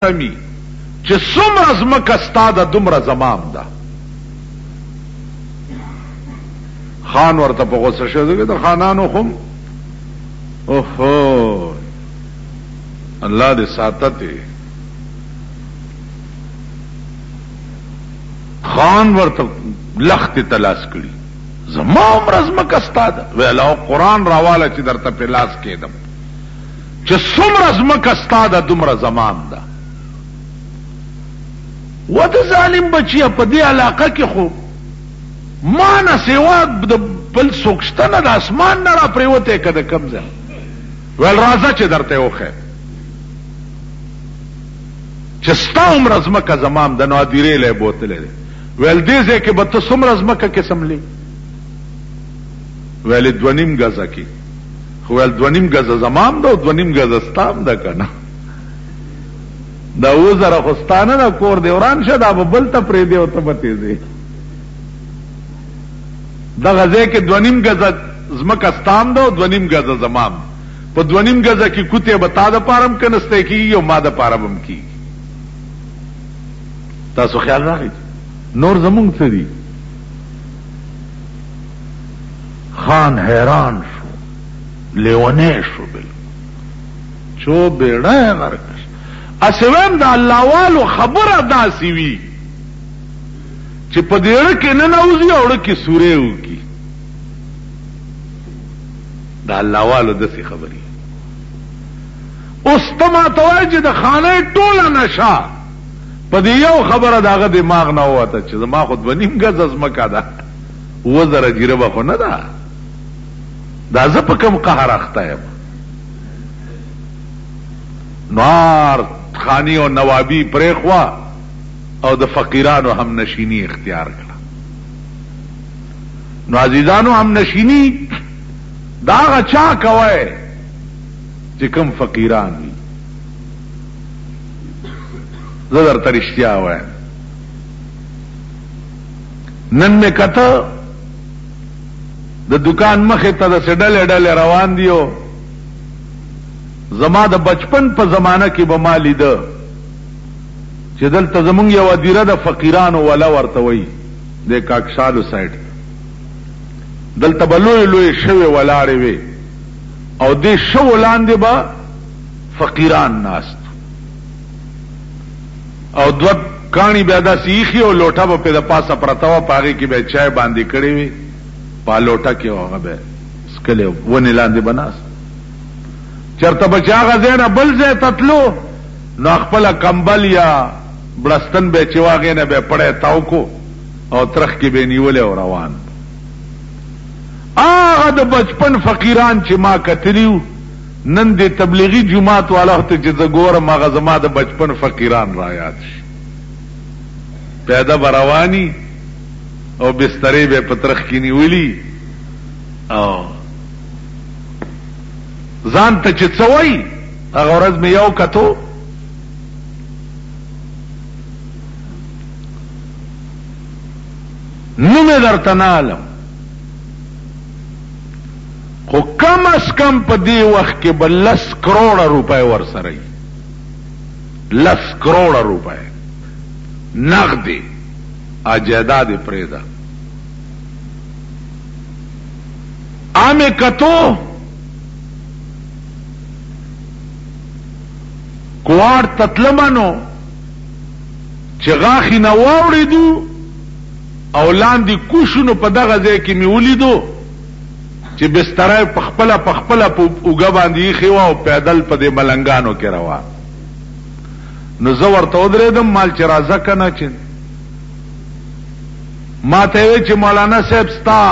می چې څومره ځمکه ستا ده دومره زمام ده. خان ورته په غوسه شو د خانانو خم اوهو الله دې ساتته. خان ورته لخت تلاش کړي زما عمر ځمکه ستا ده ویلا قرآن راواله چې درته په لاس کېدم چې څومره ځمکه ستا ده دومره زمام ده. و د ظالم بچیا په دې علاقه کې خو ما نه سوا د بل څوک شته نه، د اسمان نه را پریوتی که د کوم ځای. ویل راځه چې درته وښیم چې ستا عمره ځمکه زمام ده. نو ادیرې لی بوتلی دی. ویل دې ځای کې به ته څومره ځمکه کې سملې؟ ویل 2.5 ګزه کې. خو ویل 2.5 ګزه زمام ده او 2.5 ګزه ستام ده که نه؟ دا 2000 خوستانه دا کور دی وران شه دا به بل ته پرېږدي او ته به تېځې. دغه ځای کې 2.5 ګزه ځمکه ستام ده او 2.5 ګزه زمام. په 2.5 ګزه کې کوتې به تا دپاره هم کنستی کېږي او ما دپاره به هم کېږي. تاسو خیال راغی نور زمونږ څه دي؟ خان حیران شو، لیونی شو، بلکل چو بیړه یې غرق. اسویم دا الله والو خبره داسې وي چې په دېړه کې ننوځي او ړه کې سورې وکړي. دا الله والو داسې خبرې. اوس ته ماته وایې چې د خانۍ ټوله نشه په دې یو خبره د هغه دماغ نه ووته چې زما خو 2.5 ګزه ځمکه ده، 2000 جریبه خو نه ده. دا زه په کوم قهر اخته یم. نوار خانی او نوابی پریخوا او د فقیرانو هم نشینی اختیار کړه. نو عزیزانو هم نشینی دا هغه چا کوي چې کوم فقیران وي. زه درته رښتیا وایم نن مې کته د دکان مخې ته داسې ډلې ډلې روان دي. زما د بچپن په زمانه کې به ما لیده چې دلته زمونږ یو ادیره د فقیرانو ولا ورته وایي د کاکشالو سایډ. دلته به لوی لوی شوې ولاړې وې او دې شو لاندې به فقیران ناست او دوه کاڼي بیا داسې ایښي او لوټه به پې د پاسه پرته وه، په هغې کې به یې چای باندې کړې وې، په لوټه کې هغه به څکلې ونې لاندې به ناست. چرته به چې هغه ځای نه بل ځای ته تلو نو خپله کمبل یا بړستن به چې و هغې نه به یې پړی تاو کو او ترخ کې به یې نیولې او روان. هغه د بچپن فقیران چې ما کتلي وو نن د تبلیغي جماعت والا ته چې زه ګورم هغه زما د بچپن فقیران را یاد شي. پیاده به رواني او بسترې به یې په ترخ کې نیولي او ځان ته چې څه وایي. هغه ورځ مې یو کتو نوم یې درته نه علم خو کم از کم په دې وخت کې به 10 کروڑه روپۍ ورسره وي. 10 کروڑه روپۍ نغدې جایداد یې پرېږده. عامې کتو کوار تتلمنو چې غاخی نه واوړېدو او لاندې کوشونو په دغه ځای کې مې ولیدو چې بستره په خپله په اوږه باندې ایښې وه او پیدل په دې ملنګانو کې روان. نو زه ورته ودرېدم مال چې راځه که نه چې ما ته یې ویل چې مولانا صاحب ستا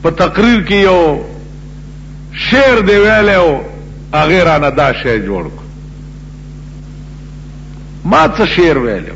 په تقریر کې یو شعر دی ویلی و هغې رانه دا شی جوړ کړو. ما څه شعر ویلی